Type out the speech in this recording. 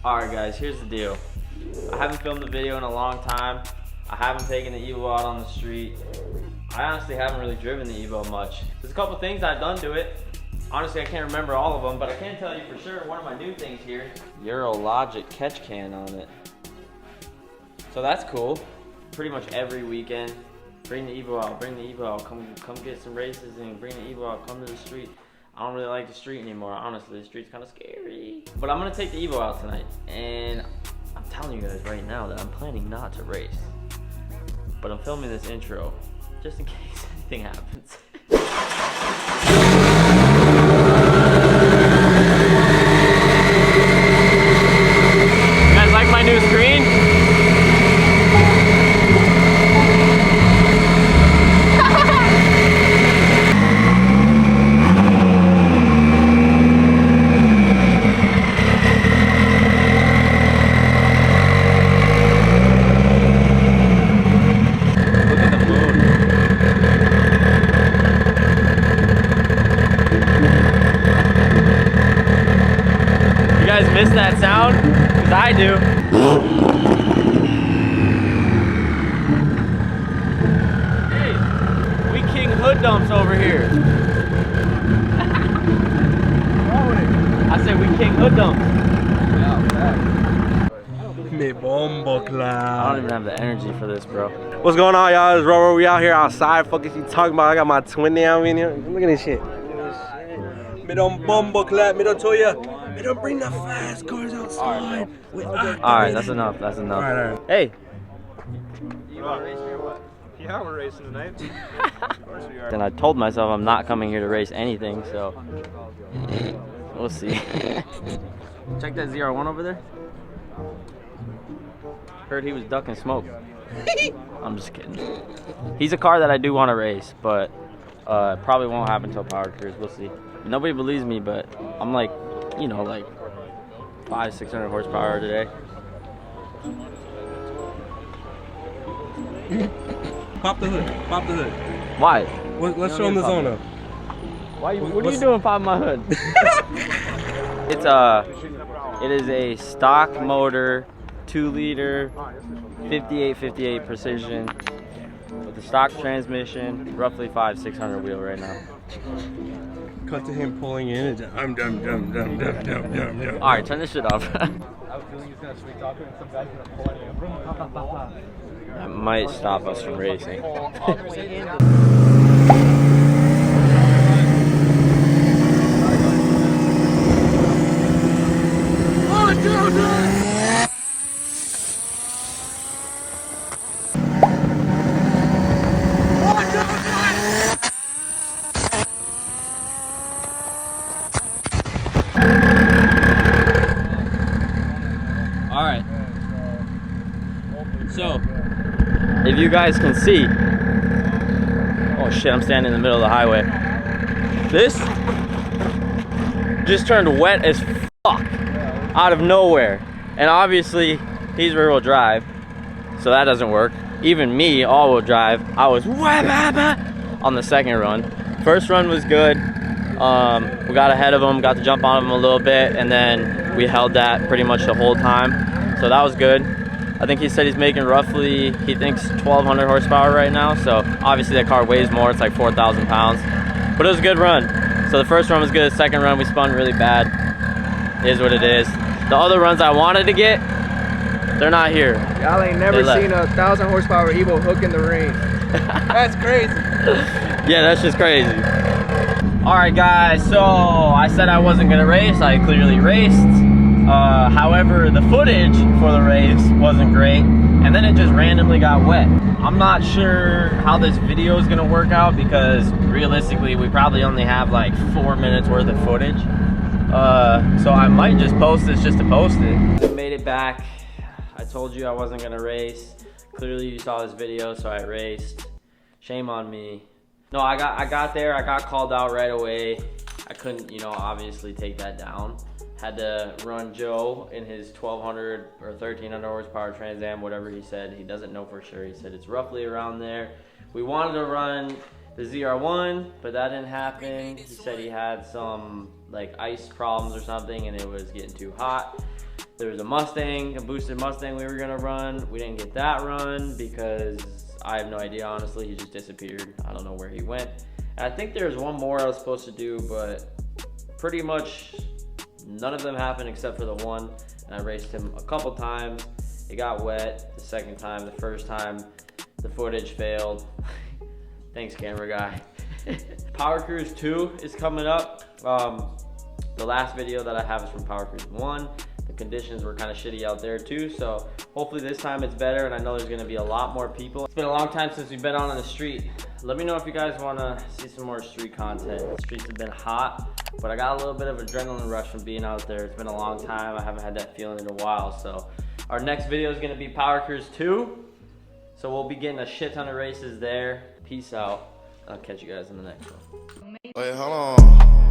Alright guys, here's the deal. I haven't filmed a video in a long time. I haven't taken the Evo out on the street. I honestly haven't really driven the Evo much. There's a couple things I've done to it. Honestly, I can't remember all of them, but I can tell you for sure one of my new things here. Eurologic catch can on it. So that's cool. Pretty much every weekend, bring the Evo out, bring the Evo out, come get some races and bring the Evo out, come to the street. I don't really like the street anymore, honestly. The street's kind of scary. But I'm gonna take the Evo out tonight, and I'm telling you guys right now that I'm planning not to race. But I'm filming this intro, just in case anything happens. You guys like my new screen? Miss that sound? Because I do. Hey, we king hood dumps over here. I said we king hood dumps. Me bombo clap. I don't even have the energy for this, bro. What's going on, y'all? It's Roro. We out here outside. Fuck is you talking about? I got my twin down in here. Look at this shit. Me don't bombo clap. Me don't tell ya. Me don't bring the fast cars outside. Alright, that's enough. That's enough. All right. Hey. You want to race here or what? Yeah, we're racing tonight. Of course we are. And I told myself I'm not coming here to race anything, so we'll see. Check that ZR1 over there. Heard he was ducking smoke. I'm just kidding. He's a car that I do want to race, but probably won't happen until Powercruise. We'll see. Nobody believes me, but I'm like, you know, like 500-600 horsepower today. Pop the hood. Pop the hood. Why? Let's show them the zone up. Why? What are you doing popping my hood? It is a stock motor, 2-liter, 58 precision with a stock transmission, roughly 500-600 wheel right now. Cut to him pulling in and I'm dumb. Alright, turn this shit off. I was feeling he's going to sweet talk and some guy's going to pull in. That might stop us from racing. Alright, so if you guys can see, oh shit, I'm standing in the middle of the highway. This just turned wet as fuck out of nowhere. And obviously he's rear wheel drive, so that doesn't work. Even me, all wheel drive, I was on the second run. First run was good. We got ahead of him, got to jump on him a little bit, and then we held that pretty much the whole time. So that was good. I think he said he's making roughly, he thinks 1,200 horsepower right now. So obviously that car weighs more, it's like 4,000 pounds. But it was a good run. So the first run was good, the second run we spun really bad. It is what it is. The other runs I wanted to get, they're not here. Y'all ain't never seen a 1,000 horsepower Evo hook in the rain. That's crazy. Yeah, that's just crazy. Alright guys, so I said I wasn't gonna race, I clearly raced. However, the footage for the race wasn't great, and then it just randomly got wet. I'm not sure how this video is gonna work out because realistically we probably only have like 4 minutes worth of footage. So I might just post this just to post it. I made it back. I told you I wasn't gonna race. Clearly you saw this video, so I raced. Shame on me. No, I got there, I got called out right away. I couldn't, you know, obviously take that down. Had to run Joe in his 1,200 or 1,300 horsepower Trans Am, whatever he said. He doesn't know for sure. He said it's roughly around there. We wanted to run the ZR1, but that didn't happen. He said he had some like ice problems or something and it was getting too hot. There was a Mustang, a boosted Mustang we were gonna run. We didn't get that run because I have no idea, honestly. He just disappeared. I don't know where he went. And I think there's one more I was supposed to do, but pretty much none of them happened except for the one. And I raced him a couple times. It got wet the second time. The first time, the footage failed. Thanks, camera guy. Powercruise 2 is coming up. The last video that I have is from Powercruise 1. The conditions were kind of shitty out there too, so hopefully this time it's better, and I know there's gonna be a lot more people. It's been a long time since we've been on the street. Let me know if you guys wanna see some more street content. The streets have been hot, but I got a little bit of adrenaline rush from being out there. It's been a long time. I haven't had that feeling in a while, so our next video is gonna be Powercruise 2. So we'll be getting a shit ton of races there. Peace out. I'll catch you guys in the next one. Wait, hold on.